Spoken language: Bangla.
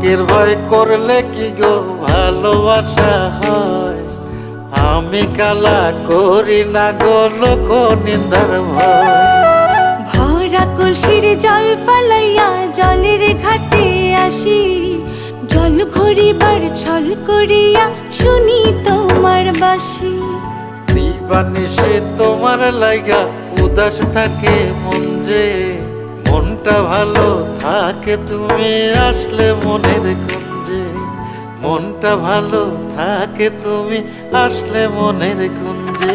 ভাগ্যের ভয় করলে কি গো ভালোবাসা হয়? আমি কালা করি না গো লোক নিন্দার ভয়। ভরা কলসির জল ফালাইয়া জলের ঘাটে আসি, জল ভরিবার ছল করিয়া শুনি তোমার বাঁশি। দিবানিশি তোমার লাইগা উদাস থাকে মন যে, মনটা ভালো থাকে তুমি আসলে মনের কুঞ্জে। মনটা ভালো থাকে তুমি আসলে মনের কুঞ্জে।